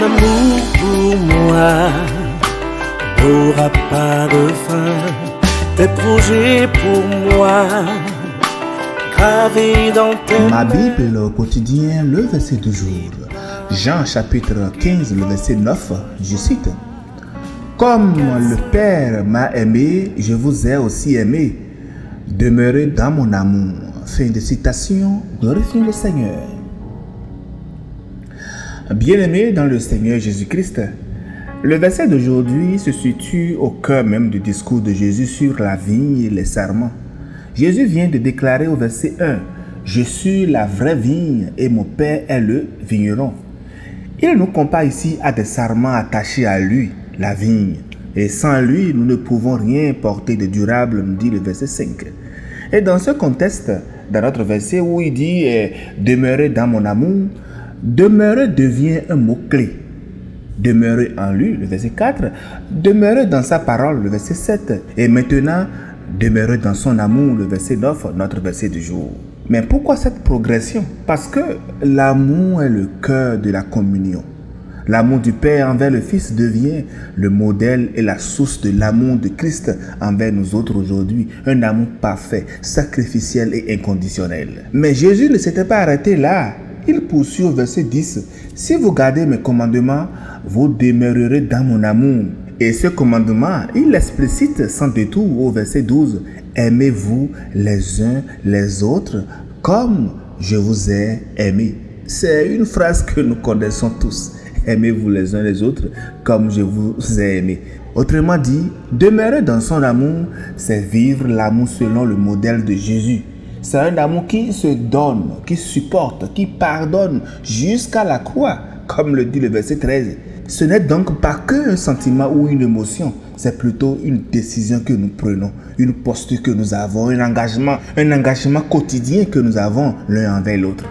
amour pour moi n'aura pas de fin. Tes projets pour moi gravés dans tes Ma Bible au quotidien, le verset du jour. Jean chapitre 15, le verset 9, je cite. Comme le Père m'a aimé, je vous ai aussi aimé. Demeurez dans mon amour. Fin de citation, glorifions le Seigneur. Bien-aimés dans le Seigneur Jésus-Christ, le verset d'aujourd'hui se situe au cœur même du discours de Jésus sur la vigne et les sarments. Jésus vient de déclarer au verset 1, « Je suis la vraie vigne et mon Père est le vigneron ». Il nous compare ici à des sarments attachés à lui, la vigne. Et sans lui, nous ne pouvons rien porter de durable, nous dit le verset 5. Et dans ce contexte, dans notre verset où il dit « Demeurez dans mon amour », demeurer devient un mot-clé. Demeurer en lui, le verset 4. Demeurer dans sa parole, le verset 7. Et maintenant, demeurer dans son amour, le verset 9, notre verset du jour. Mais pourquoi cette progression? Parce que l'amour est le cœur de la communion. L'amour du Père envers le Fils devient le modèle et la source de l'amour de Christ envers nous autres aujourd'hui. Un amour parfait, sacrificiel et inconditionnel. Mais Jésus ne s'était pas arrêté là. Il poursuit au verset 10. « Si vous gardez mes commandements, vous demeurerez dans mon amour. » Et ce commandement, il l'explicite sans détour au verset 12. « Aimez-vous les uns les autres comme je vous ai aimé. » C'est une phrase que nous connaissons tous. « Aimez-vous les uns les autres comme je vous ai aimé. » Autrement dit, demeurer dans son amour, c'est vivre l'amour selon le modèle de Jésus. C'est un amour qui se donne, qui supporte, qui pardonne jusqu'à la croix, comme le dit le verset 13. Ce n'est donc pas qu'un sentiment ou une émotion, c'est plutôt une décision que nous prenons, une posture que nous avons, un engagement quotidien que nous avons l'un envers l'autre.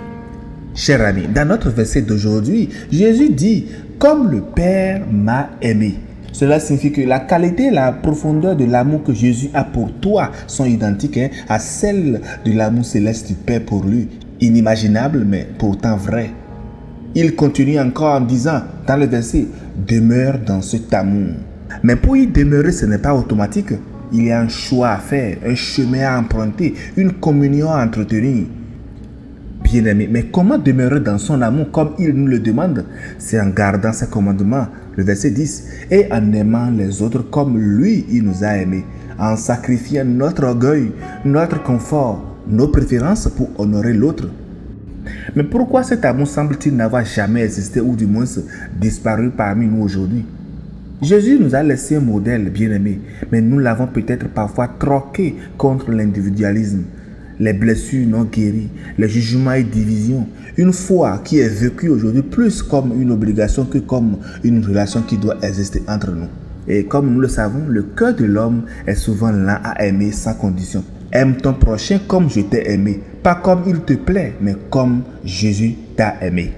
Chers amis, dans notre verset d'aujourd'hui, Jésus dit « Comme le Père m'a aimé ». Cela signifie que la qualité et la profondeur de l'amour que Jésus a pour toi sont identiques à celles de l'amour céleste du Père pour lui. Inimaginable, mais pourtant vrai. Il continue encore en disant dans le verset « Demeure dans cet amour ». Mais pour y demeurer, ce n'est pas automatique. Il y a un choix à faire, un chemin à emprunter, une communion à entretenir. Bien-aimé, mais comment demeurer dans son amour comme il nous le demande? C'est en gardant ses commandements, le verset 10, et en aimant les autres comme lui, il nous a aimés, en sacrifiant notre orgueil, notre confort, nos préférences pour honorer l'autre. Mais pourquoi cet amour semble-t-il n'avoir jamais existé ou du moins disparu parmi nous aujourd'hui? Jésus nous a laissé un modèle, bien-aimé, mais nous l'avons peut-être parfois troqué contre l'individualisme. Les blessures non guéries, les jugements et divisions, une foi qui est vécue aujourd'hui plus comme une obligation que comme une relation qui doit exister entre nous. Et comme nous le savons, le cœur de l'homme est souvent lent à aimer sans condition. Aime ton prochain comme je t'ai aimé, pas comme il te plaît, mais comme Jésus t'a aimé.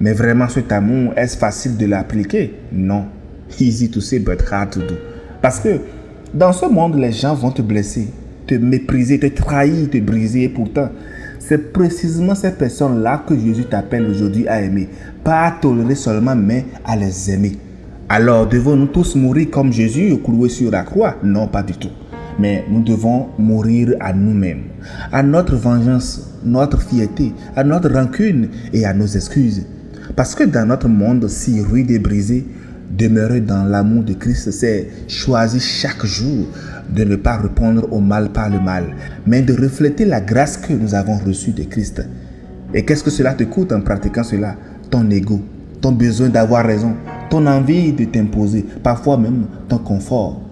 Mais vraiment cet amour, est-ce facile de l'appliquer? Non. Easy to say but hard to do. Parce que dans ce monde, les gens vont te blesser, te mépriser, te trahir, te briser. Et pourtant, c'est précisément ces personnes-là que Jésus t'appelle aujourd'hui à aimer. Pas à tolérer seulement, mais à les aimer. Alors, devons-nous tous mourir comme Jésus cloué sur la croix? Non, pas du tout. Mais nous devons mourir à nous-mêmes, à notre vengeance, notre fierté, à notre rancune et à nos excuses. Parce que dans notre monde si rude et brisé, demeurer dans l'amour de Christ, c'est choisir chaque jour de ne pas répondre au mal par le mal, mais de refléter la grâce que nous avons reçue de Christ. Et qu'est-ce que cela te coûte en pratiquant cela? Ton ego, ton besoin d'avoir raison, ton envie de t'imposer, parfois même ton confort.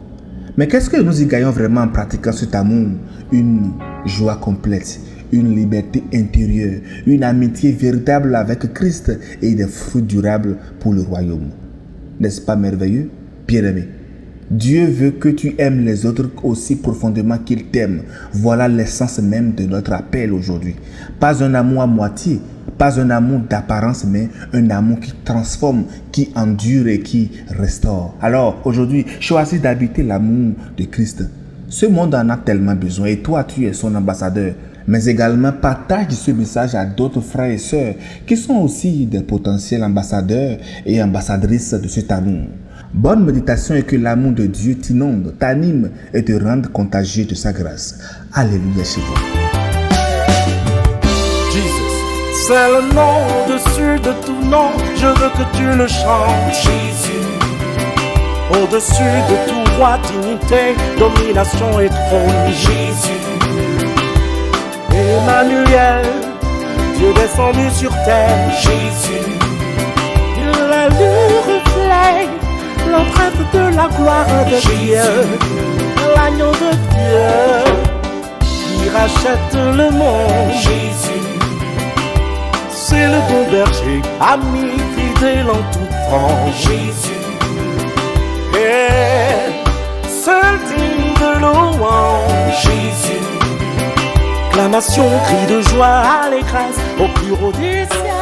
Mais qu'est-ce que nous y gagnons vraiment en pratiquant cet amour? Une joie complète, une liberté intérieure, une amitié véritable avec Christ et des fruits durables pour le royaume. N'est-ce pas merveilleux? Bien-aimé, Dieu veut que tu aimes les autres aussi profondément qu'il t'aime. Voilà l'essence même de notre appel aujourd'hui. Pas un amour à moitié, pas un amour d'apparence, mais un amour qui transforme, qui endure et qui restaure. Alors aujourd'hui, choisis d'habiter l'amour de Christ. Ce monde en a tellement besoin et toi, tu es son ambassadeur. mais également partage ce message à d'autres frères et sœurs qui sont aussi des potentiels ambassadeurs et ambassadrices de cet amour. Bonne méditation et que l'amour de Dieu t'inonde, t'anime et te rende contagieux de sa grâce. Alléluia chez vous. Jesus, c'est le nom au-dessus de tout nom, je veux que tu le chantes. Jésus, au-dessus de tout roi, dignité, domination et trône. Jésus, Emmanuel, Dieu descendu sur terre. Jésus, il est le reflet, l'empreinte de la gloire de Dieu, l'agneau de Dieu qui rachète le monde. Jésus, c'est le bon berger, ami fidèle en tout temps. Jésus, et seul digne de louange. Jésus, acclamation, cri de joie, allégresse au plus haut des cieux.